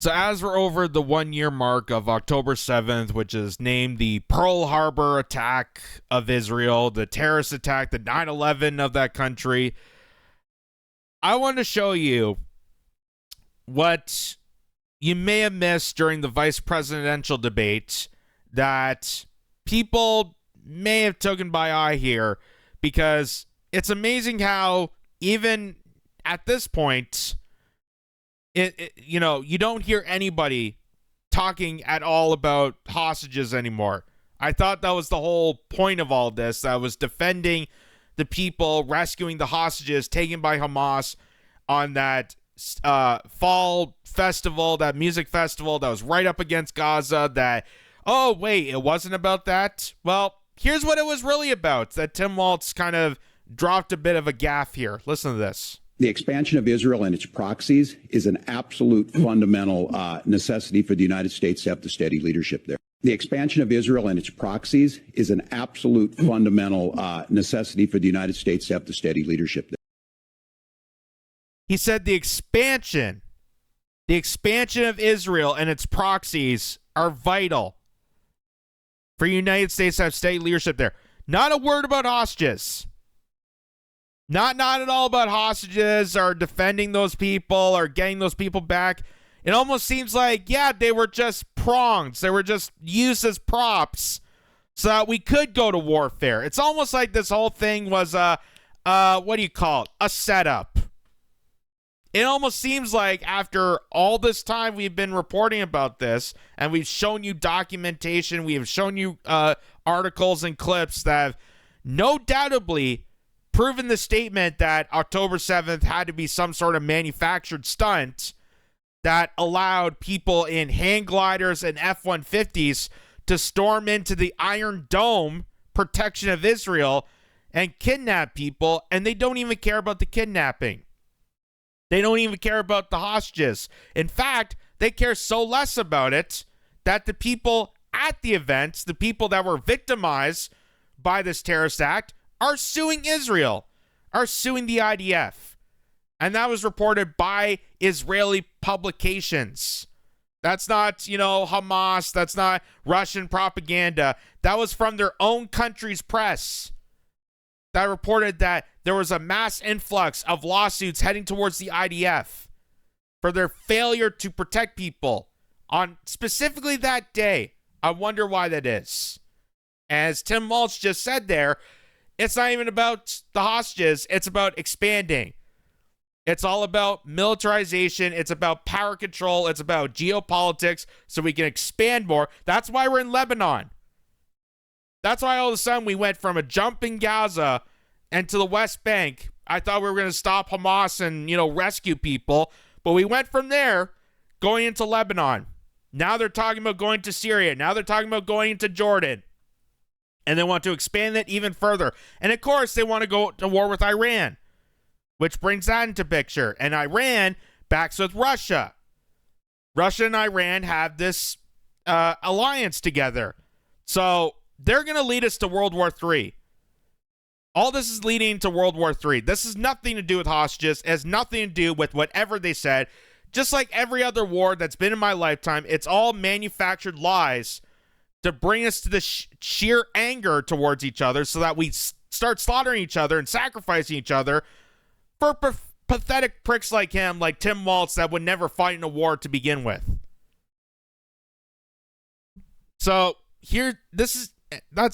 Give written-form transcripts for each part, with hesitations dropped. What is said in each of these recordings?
So as we're over the 1 year mark of October 7th, which is named the Pearl Harbor attack of Israel, the terrorist attack, the 9/11 of that country, I want to show you what you may have missed during the vice presidential debate that people may have taken by eye here, because it's amazing how even at this point, you don't hear anybody talking at all about hostages anymore. I thought that was the whole point of all this. That was defending the people, rescuing the hostages taken by Hamas on that fall festival, that music festival that was right up against Gaza. That, oh, wait, it wasn't about that? Well, here's what it was really about, that Tim Waltz kind of dropped a bit of a gaffe here. Listen to this. The expansion of Israel and its proxies is an absolute fundamental necessity for the United States to have the steady leadership there. The expansion of Israel and its proxies is an absolute fundamental necessity for the United States to have the steady leadership there. He said the expansion of Israel and its proxies are vital for the United States to have steady leadership there. Not a word about hostages. Not at all about hostages or defending those people or getting those people back. It almost seems like, yeah, they were just prongs. They were just used as props so that we could go to warfare. It's almost like this whole thing was a setup. It almost seems like after all this time we've been reporting about this, and we've shown you documentation, we have shown you articles and clips that have no doubtably proven the statement that October 7th had to be some sort of manufactured stunt that allowed people in hang gliders and F-150s to storm into the Iron Dome protection of Israel and kidnap people, and they don't even care about the kidnapping. They don't even care about the hostages. In fact, they care so less about it that the people at the events, the people that were victimized by this terrorist act, are suing Israel, are suing the IDF. And that was reported by Israeli publications. That's not, Hamas. That's not Russian propaganda. That was from their own country's press that reported that there was a mass influx of lawsuits heading towards the IDF for their failure to protect people on specifically that day. I wonder why that is. As Tim Waltz just said there, it's not even about the hostages. It's about expanding. It's all about militarization. It's about power control. It's about geopolitics so we can expand more. That's why we're in Lebanon. That's why all of a sudden we went from a jump in Gaza and to the West Bank. I thought we were going to stop Hamas and, rescue people. But we went from there going into Lebanon. Now they're talking about going to Syria. Now they're talking about going into Jordan. And they want to expand it even further. And of course, they want to go to war with Iran, which brings that into picture. And Iran backs with Russia. Russia and Iran have this alliance together. So they're going to lead us to World War III. All this is leading to World War III. This has nothing to do with hostages. It has nothing to do with whatever they said. Just like every other war that's been in my lifetime, it's all manufactured lies to bring us to the sheer anger towards each other so that we start slaughtering each other and sacrificing each other for pathetic pricks like him, like Tim Waltz, that would never fight in a war to begin with. So here, that's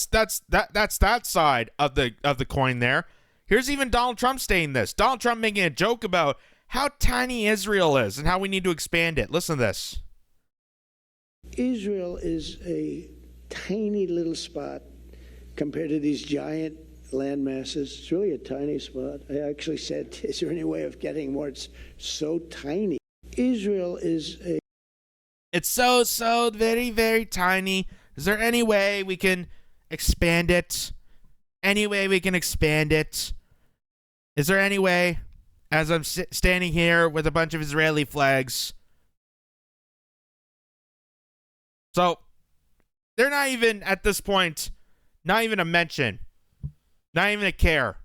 that side of the coin there. Here's even Donald Trump saying this. Donald Trump making a joke about how tiny Israel is and how we need to expand it. Listen to this. Israel is a tiny little spot compared to these giant land masses. It's really a tiny spot. I actually said, is there any way of getting more? It's so tiny. Israel is a... It's so very, very tiny. Is there any way we can expand it? Any way we can expand it? Is there any way, as I'm standing here with a bunch of Israeli flags? So, they're not even, at this point, not even a mention, not even a care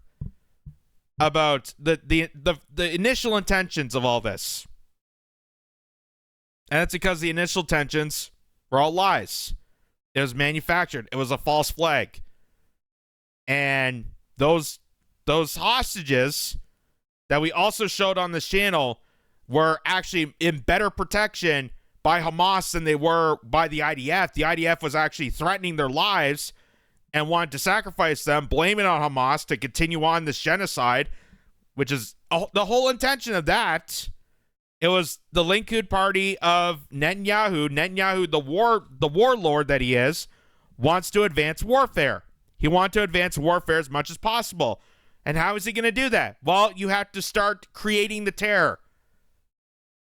about the initial intentions of all this. And that's because the initial tensions were all lies. It was manufactured. It was a false flag. And those hostages that we also showed on this channel were actually in better protection by Hamas than they were by the IDF. The IDF was actually threatening their lives and wanted to sacrifice them, blame it on Hamas to continue on this genocide, which is the whole intention of that. It was the Likud party of Netanyahu. Netanyahu, the warlord that he is, wants to advance warfare. He wants to advance warfare as much as possible. And how is he going to do that? Well, you have to start creating the terror.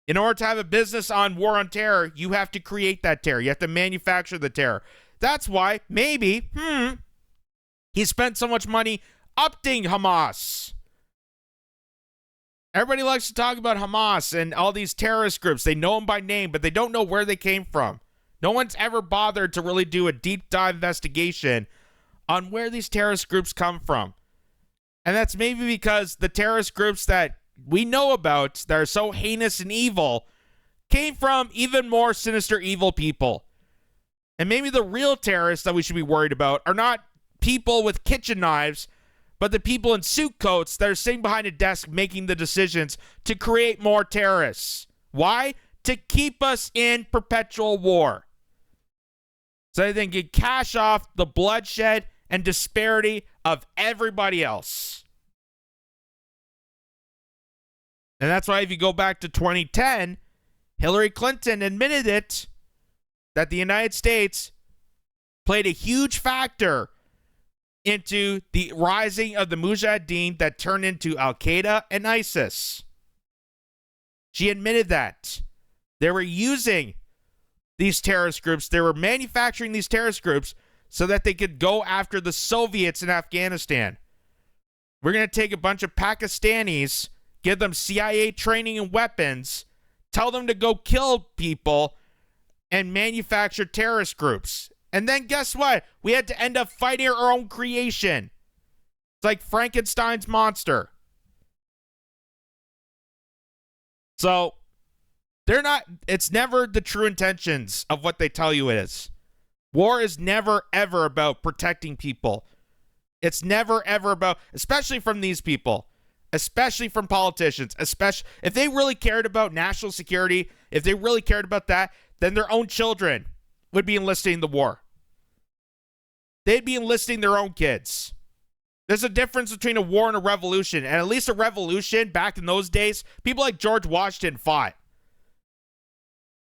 In order to have a business on war on terror, you have to create that terror. You have to manufacture the terror. That's why maybe he spent so much money upping Hamas. Everybody likes to talk about Hamas and all these terrorist groups. They know them by name, but they don't know where they came from. No one's ever bothered to really do a deep dive investigation on where these terrorist groups come from. And that's maybe because the terrorist groups that we know about that are so heinous and evil came from even more sinister, evil people. And maybe the real terrorists that we should be worried about are not people with kitchen knives, but the people in suit coats that are sitting behind a desk making the decisions to create more terrorists. Why? To keep us in perpetual war. So they can cash off the bloodshed and disparity of everybody else. And that's why if you go back to 2010, Hillary Clinton admitted it, that the United States played a huge factor into the rising of the Mujahideen that turned into Al-Qaeda and ISIS. She admitted that. They were using these terrorist groups. They were manufacturing these terrorist groups so that they could go after the Soviets in Afghanistan. We're going to take a bunch of Pakistanis, give them CIA training and weapons, tell them to go kill people, and manufacture terrorist groups. And then guess what? We had to end up fighting our own creation. It's like Frankenstein's monster. So, it's never the true intentions of what they tell you it is. War is never, ever about protecting people. It's never, ever about, especially from these people, especially from politicians, especially if they really cared about national security, if they really cared about that, then their own children would be enlisting in the war. They'd be enlisting their own kids. There's a difference between a war and a revolution. And at least a revolution, back in those days, people like George Washington fought.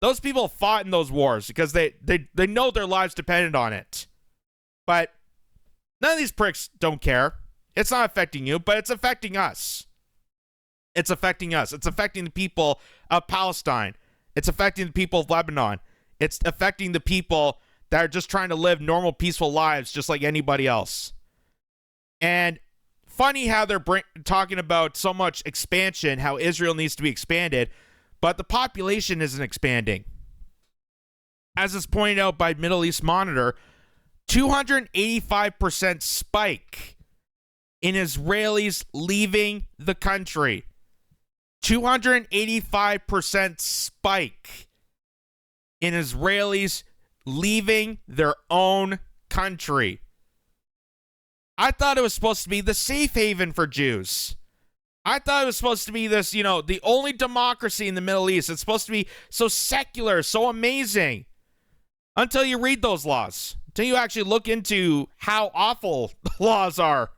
Those people fought in those wars because they know their lives depended on it. But none of these pricks don't care. It's not affecting you, but it's affecting us. It's affecting us. It's affecting the people of Palestine. It's affecting the people of Lebanon. It's affecting the people that are just trying to live normal, peaceful lives just like anybody else. And funny how they're talking about so much expansion, how Israel needs to be expanded, but the population isn't expanding. As is pointed out by Middle East Monitor, 285% spike in Israelis leaving the country. 285% spike in Israelis leaving their own country. I thought it was supposed to be the safe haven for Jews. I thought it was supposed to be this, the only democracy in the Middle East. It's supposed to be so secular, so amazing. Until you read those laws. Until you actually look into how awful the laws are.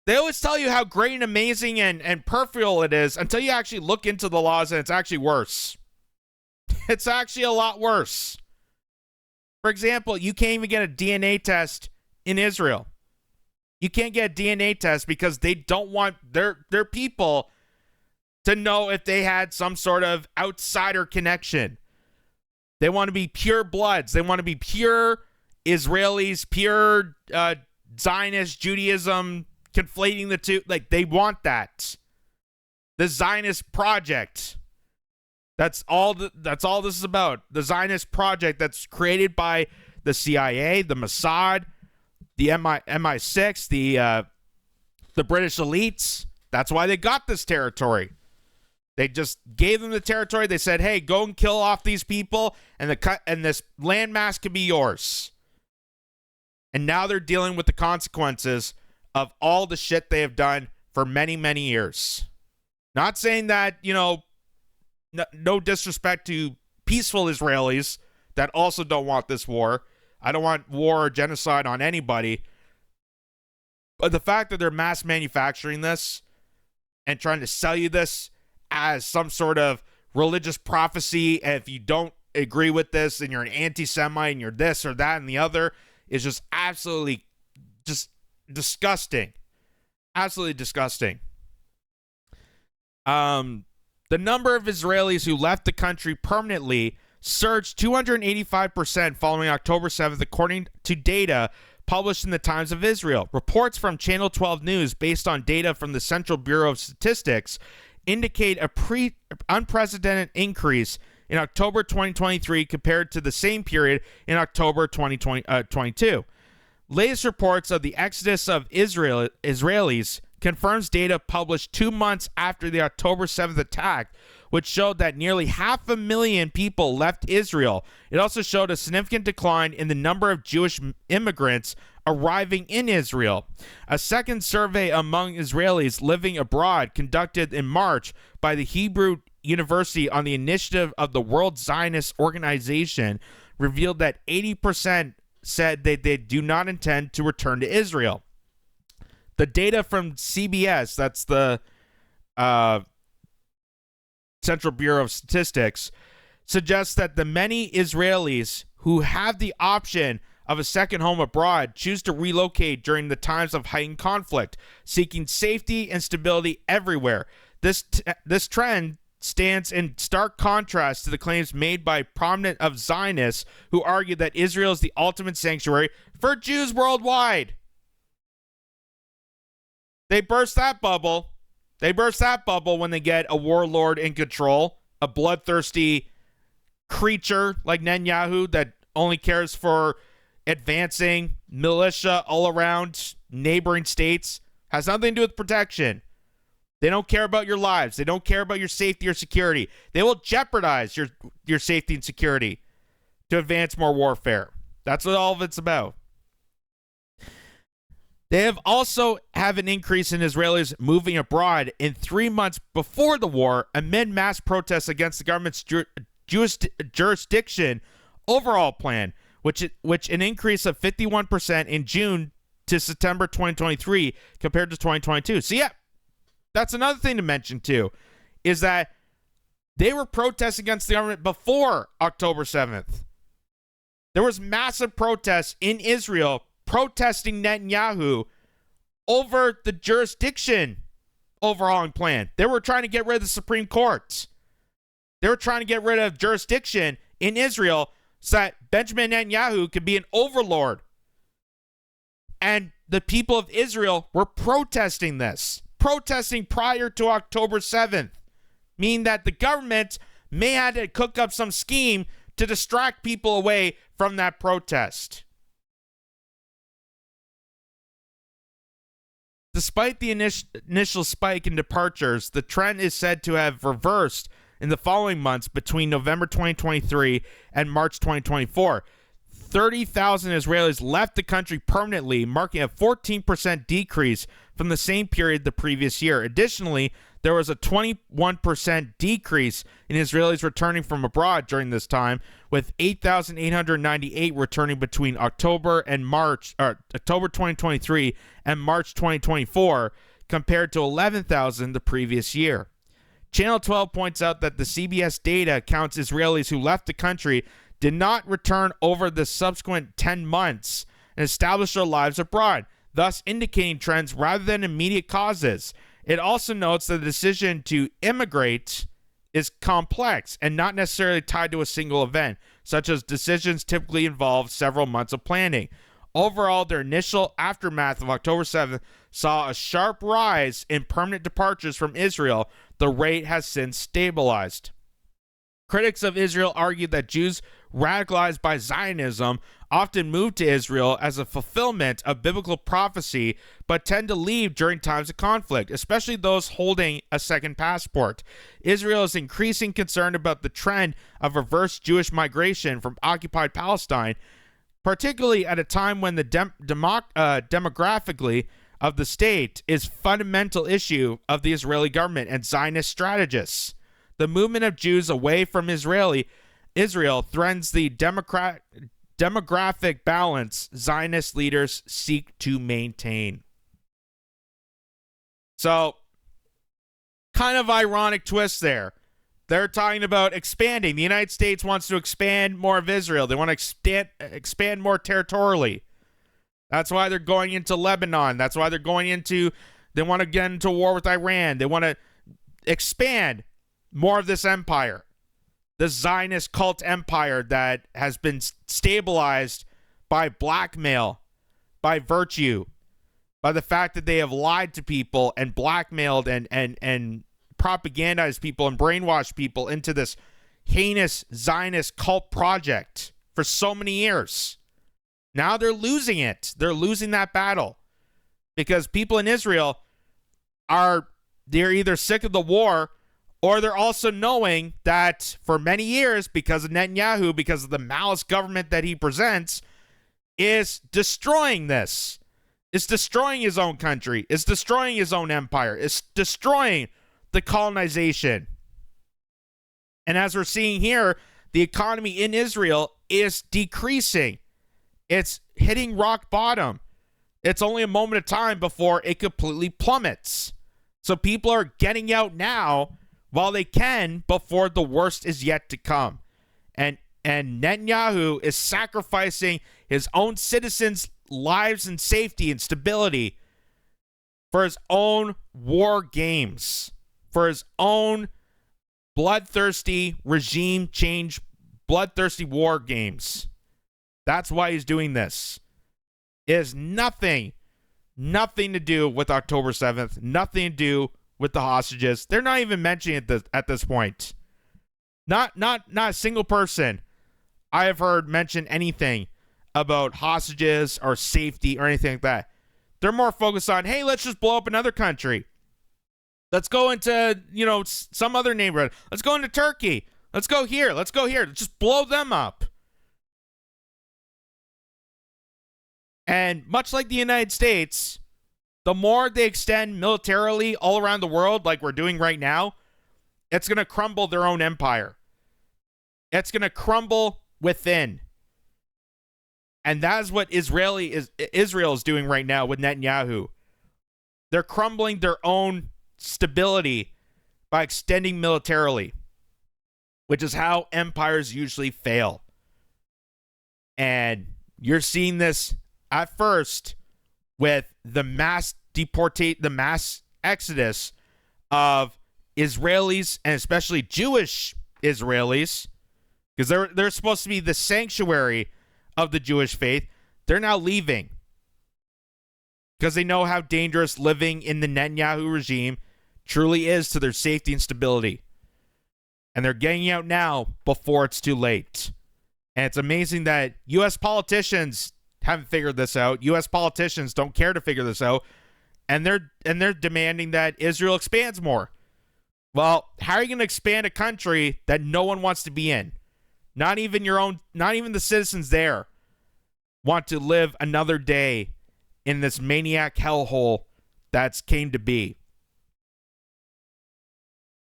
They always tell you how great and amazing and perfect it is until you actually look into the laws, and it's actually worse. It's actually a lot worse. For example, you can't even get a DNA test in Israel. You can't get a DNA test because they don't want their people to know if they had some sort of outsider connection. They want to be pure bloods. They want to be pure Israelis, pure Zionist Judaism, conflating the two. Like, they want that. The Zionist project. That's all this is about. The Zionist project that's created by the CIA, the Mossad, the MI6, the British elites. That's why they got this territory. They just gave them the territory. They said, hey, go and kill off these people, and this landmass can be yours. And now they're dealing with the consequences of all the shit they have done for many, many years. Not saying that, no disrespect to peaceful Israelis that also don't want this war. I don't want war or genocide on anybody. But the fact that they're mass manufacturing this and trying to sell you this as some sort of religious prophecy, and if you don't agree with this, then you're an anti-Semite and you're this or that and the other, is just absolutely just disgusting. Absolutely disgusting. The number of Israelis who left the country permanently surged 285% following October 7th, according to data published in the Times of Israel. Reports from Channel 12 News, based on data from the Central Bureau of Statistics, indicate a unprecedented increase in October 2023 compared to the same period in October 2022. Latest reports of the exodus of Israelis confirms data published 2 months after the October 7th attack, which showed that nearly 500,000 people left Israel. It also showed a significant decline in the number of Jewish immigrants arriving in Israel. A second survey among Israelis living abroad, conducted in March by the Hebrew University on the initiative of the World Zionist Organization, revealed that 80% said that they do not intend to return to Israel. The data from CBS, that's the Central Bureau of Statistics, suggests that the many Israelis who have the option of a second home abroad choose to relocate during the times of heightened conflict, seeking safety and stability everywhere. This trend stands in stark contrast to the claims made by prominent of Zionists who argue that Israel is the ultimate sanctuary for Jews worldwide. They burst that bubble. They burst that bubble when they get a warlord in control, a bloodthirsty creature like Netanyahu that only cares for advancing militia all around neighboring states, has nothing to do with protection. They don't care about your lives. They don't care about your safety or security. They will jeopardize your safety and security to advance more warfare. That's what all of it's about. They have also have an increase in Israelis moving abroad in 3 months before the war amid mass protests against the government's jurisdiction overall plan, which an increase of 51% in June to September 2023 compared to 2022. So yeah, that's another thing to mention too, is that they were protesting against the government before October 7th. There was massive protests in Israel protesting Netanyahu over the jurisdiction overhauling plan. They were trying to get rid of the Supreme Court. They were trying to get rid of jurisdiction in Israel so that Benjamin Netanyahu could be an overlord. And the people of Israel were protesting this, protesting prior to October 7th, meaning that the government may have to cook up some scheme to distract people away from that protest. Despite the initial spike in departures, the trend is said to have reversed in the following months between November 2023 and March 2024. 30,000 Israelis left the country permanently, marking a 14% decrease from the same period the previous year. Additionally, there was a 21% decrease in Israelis returning from abroad during this time, with 8,898 returning between October 2023 and March 2024, compared to 11,000 the previous year. Channel 12 points out that the CBS data counts Israelis who left the country did not return over the subsequent 10 months and establish their lives abroad, thus indicating trends rather than immediate causes. It also notes that the decision to immigrate is complex and not necessarily tied to a single event, such as decisions typically involve several months of planning. Overall, their initial aftermath of October 7th saw a sharp rise in permanent departures from Israel. The rate has since stabilized. Critics of Israel argue that Jews radicalized by Zionism often move to Israel as a fulfillment of biblical prophecy, but tend to leave during times of conflict, especially those holding a second passport. Israel is increasing concern about the trend of reverse Jewish migration from occupied Palestine, particularly at a time when the demographically of the state is fundamental issue of the Israeli government and Zionist strategists. The movement of Jews away from Israel threatens the demographic balance Zionist leaders seek to maintain. So, kind of ironic twist there. They're talking about expanding. The United States wants to expand more of Israel. They want to expand more territorially. That's why they're going into Lebanon. That's why they want to get into war with Iran. They want to expand more of this empire, this Zionist cult empire that has been stabilized by blackmail, by virtue, by the fact that they have lied to people and blackmailed and propagandized people and brainwashed people into this heinous Zionist cult project for so many years. Now they're losing it. They're losing that battle because people in Israel they're either sick of the war, or they're also knowing that for many years, because of Netanyahu, because of the malice government that he presents, is destroying this. Is destroying his own country. Is destroying his own empire. Is destroying the colonization. And as we're seeing here, the economy in Israel is decreasing. It's hitting rock bottom. It's only a moment of time before it completely plummets. So people are getting out now while they can before the worst is yet to come. And Netanyahu is sacrificing his own citizens' lives and safety and stability for his own war games, for his own bloodthirsty regime change, bloodthirsty war games. That's why he's doing this. It has nothing to do with October 7th, nothing to do with the hostages. They're not even mentioning it at this point. Not a single person I have heard mention anything about hostages or safety or anything like that. They're more focused on, hey, let's just blow up another country. Let's go into, some other neighborhood. Let's go into Turkey. Let's go here. Let's go here. Just blow them up. And much like the United States, the more they extend militarily all around the world, like we're doing right now, it's going to crumble their own empire. It's going to crumble within. And that is what Israel is doing right now with Netanyahu. They're crumbling their own stability by extending militarily, which is how empires usually fail. And you're seeing this at first with the mass exodus of Israelis, and especially Jewish Israelis, because they're supposed to be the sanctuary of the Jewish faith. They're now leaving because they know how dangerous living in the Netanyahu regime truly is to their safety and stability. And they're getting out now before it's too late. And it's amazing that U.S. politicians haven't figured this out. U.S. politicians don't care to figure this out, and they're demanding that Israel expands more. Well, how are you going to expand a country that no one wants to be in? Not even the citizens there want to live another day in this maniac hellhole that's came to be.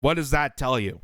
What does that tell you?